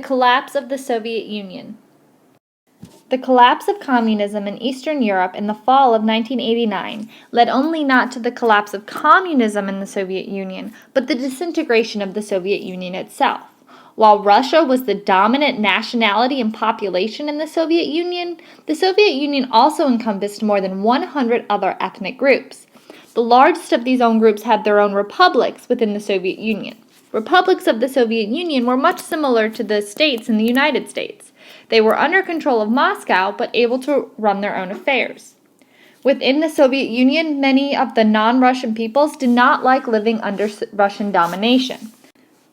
collapse of the Soviet Union. The collapse of communism in Eastern Europe in the fall of 1989 led only not to the collapse of communism in the Soviet Union, but the disintegration of the Soviet Union itself. While Russia was the dominant nationality and population in the Soviet Union also encompassed more than 100 other ethnic groups. The largest of these own groups had their own republics within the Soviet Union. Republics of the Soviet Union were much similar to the states in the United States. They were under control of Moscow, but able to run their own affairs. Within the Soviet Union, many of the non-Russian peoples did not like living under Russian domination.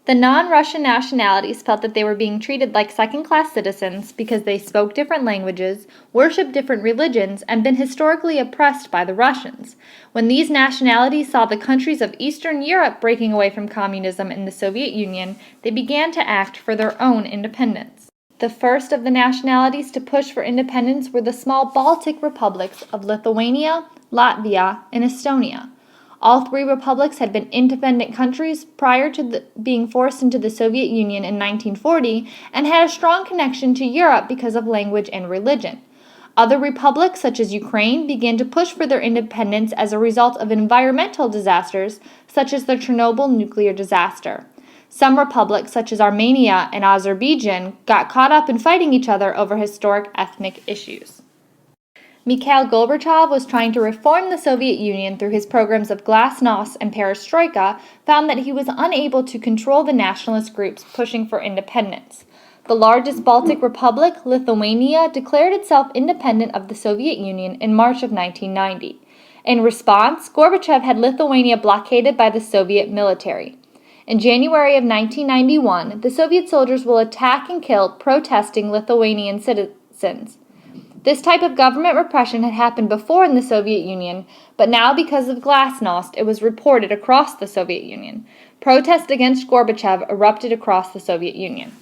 The non-Russian nationalities felt that they were being treated like second-class citizens because they spoke different languages, worshipped different religions, and been historically oppressed by the Russians. When these nationalities saw the countries of Eastern Europe breaking away from communism in the Soviet Union, they began to act for their own independence. The first of the nationalities to push for independence were the small Baltic republics of Lithuania, Latvia, and Estonia. All three republics had been independent countries prior to being forced into the Soviet Union in 1940 and had a strong connection to Europe because of language and religion. Other republics, such as Ukraine, began to push for their independence as a result of environmental disasters, such as the Chernobyl nuclear disaster. Some republics, such as Armenia and Azerbaijan, got caught up in fighting each other over historic ethnic issues. Mikhail Gorbachev was trying to reform the Soviet Union through his programs of Glasnost and Perestroika, found that he was unable to control the nationalist groups pushing for independence. The largest Baltic republic, Lithuania, declared itself independent of the Soviet Union in March of 1990. In response, Gorbachev had Lithuania blockaded by the Soviet military. In January of 1991, the Soviet soldiers will attack and kill protesting Lithuanian citizens. This type of government repression had happened before in the Soviet Union, but now because of Glasnost, it was reported across the Soviet Union. Protests against Gorbachev erupted across the Soviet Union.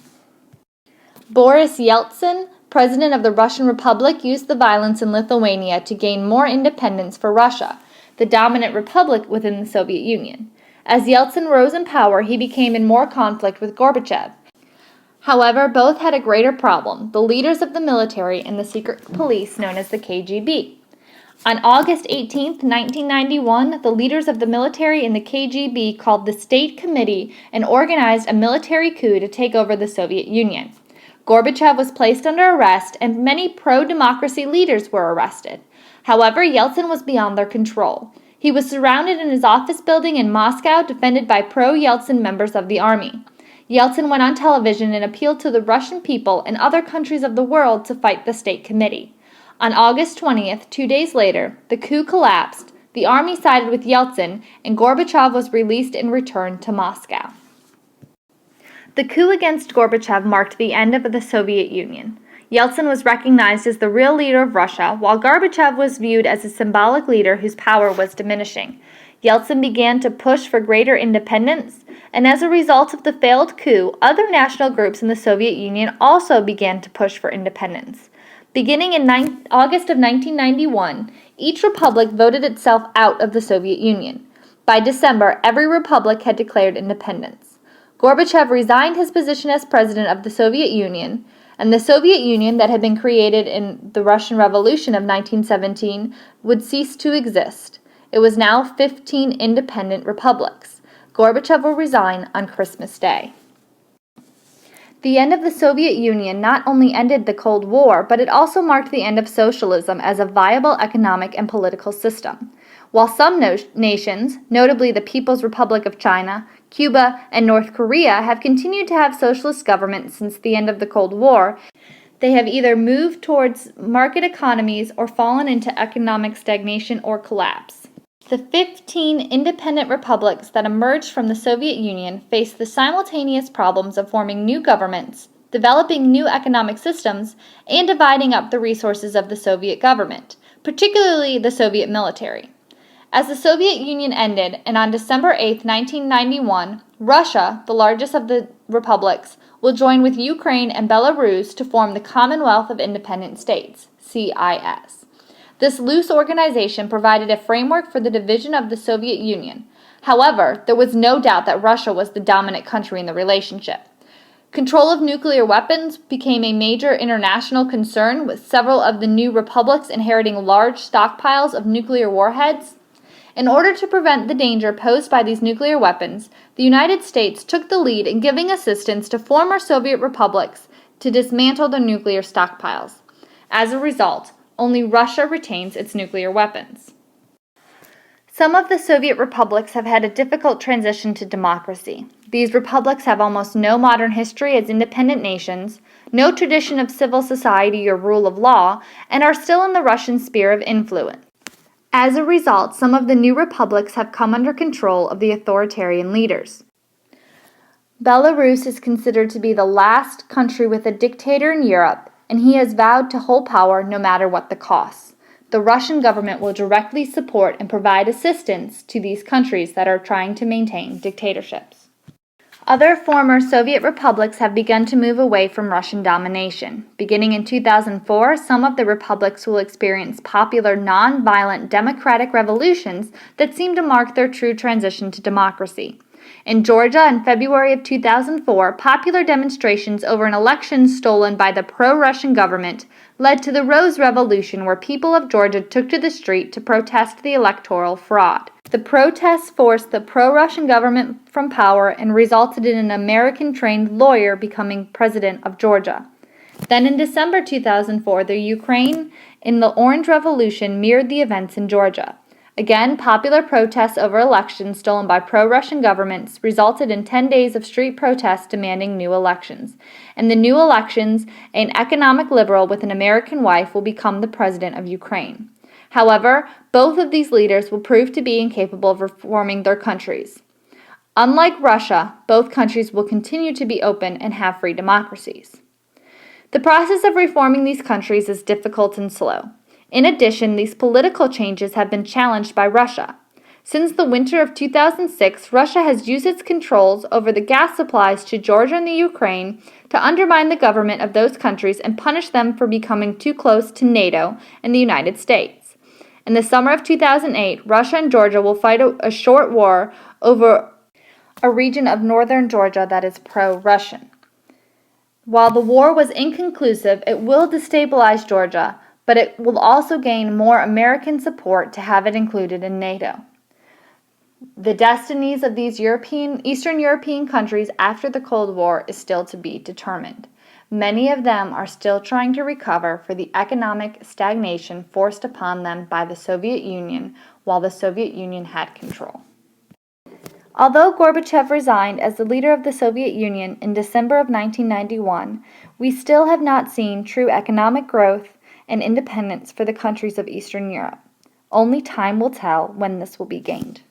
Boris Yeltsin, president of the Russian Republic, used the violence in Lithuania to gain more independence for Russia, the dominant republic within the Soviet Union. As Yeltsin rose in power, he became in more conflict with Gorbachev. However, both had a greater problem: the leaders of the military and the secret police known as the KGB. On August 18, 1991, the leaders of the military and the KGB called the State Committee and organized a military coup to take over the Soviet Union. Gorbachev was placed under arrest, and many pro-democracy leaders were arrested. However, Yeltsin was beyond their control. He was surrounded in his office building in Moscow, defended by pro-Yeltsin members of the army. Yeltsin went on television and appealed to the Russian people and other countries of the world to fight the State Committee. On August 20th, 2 days later, the coup collapsed, the army sided with Yeltsin, and Gorbachev was released and returned to Moscow. The coup against Gorbachev marked the end of the Soviet Union. Yeltsin was recognized as the real leader of Russia, while Gorbachev was viewed as a symbolic leader whose power was diminishing. Yeltsin began to push for greater independence, and as a result of the failed coup, other national groups in the Soviet Union also began to push for independence. Beginning in August of 1991, each republic voted itself out of the Soviet Union. By December, every republic had declared independence. Gorbachev resigned his position as president of the Soviet Union, and the Soviet Union that had been created in the Russian Revolution of 1917 would cease to exist. It was now 15 independent republics. Gorbachev will resign on Christmas Day. The end of the Soviet Union not only ended the Cold War, but it also marked the end of socialism as a viable economic and political system. While some nations, notably the People's Republic of China, Cuba, and North Korea, have continued to have socialist governments since the end of the Cold War, they have either moved towards market economies or fallen into economic stagnation or collapse. The 15 independent republics that emerged from the Soviet Union faced the simultaneous problems of forming new governments, developing new economic systems, and dividing up the resources of the Soviet government, particularly the Soviet military. As the Soviet Union ended, and on December 8, 1991, Russia, the largest of the republics, will join with Ukraine and Belarus to form the Commonwealth of Independent States, CIS. This loose organization provided a framework for the division of the Soviet Union. However, there was no doubt that Russia was the dominant country in the relationship. Control of nuclear weapons became a major international concern, with several of the new republics inheriting large stockpiles of nuclear warheads. In order to prevent the danger posed by these nuclear weapons, the United States took the lead in giving assistance to former Soviet republics to dismantle their nuclear stockpiles. As a result, only Russia retains its nuclear weapons. Some of the Soviet republics have had a difficult transition to democracy. These republics have almost no modern history as independent nations, no tradition of civil society or rule of law, and are still in the Russian sphere of influence. As a result, some of the new republics have come under control of the authoritarian leaders. Belarus is considered to be the last country with a dictator in Europe, and he has vowed to hold power no matter what the costs. The Russian government will directly support and provide assistance to these countries that are trying to maintain dictatorships. Other former Soviet republics have begun to move away from Russian domination. Beginning in 2004, some of the republics will experience popular non-violent democratic revolutions that seem to mark their true transition to democracy. In Georgia, in February of 2004, popular demonstrations over an election stolen by the pro-Russian government led to the Rose Revolution, where people of Georgia took to the street to protest the electoral fraud. The protests forced the pro-Russian government from power and resulted in an American-trained lawyer becoming president of Georgia. Then in December 2004, the Ukraine in the Orange Revolution mirrored the events in Georgia. Again, popular protests over elections stolen by pro-Russian governments resulted in 10 days of street protests demanding new elections. In the new elections, an economic liberal with an American wife will become the president of Ukraine. However, both of these leaders will prove to be incapable of reforming their countries. Unlike Russia, both countries will continue to be open and have free democracies. The process of reforming these countries is difficult and slow. In addition, these political changes have been challenged by Russia. Since the winter of 2006, Russia has used its controls over the gas supplies to Georgia and the Ukraine to undermine the government of those countries and punish them for becoming too close to NATO and the United States. In the summer of 2008, Russia and Georgia will fight a short war over a region of northern Georgia that is pro-Russian. While the war was inconclusive, it will destabilize Georgia, but it will also gain more American support to have it included in NATO. The destinies of these Eastern European countries after the Cold War is still to be determined. Many of them are still trying to recover for the economic stagnation forced upon them by the Soviet Union while the Soviet Union had control. Although Gorbachev resigned as the leader of the Soviet Union in December of 1991, we still have not seen true economic growth and independence for the countries of Eastern Europe. Only time will tell when this will be gained.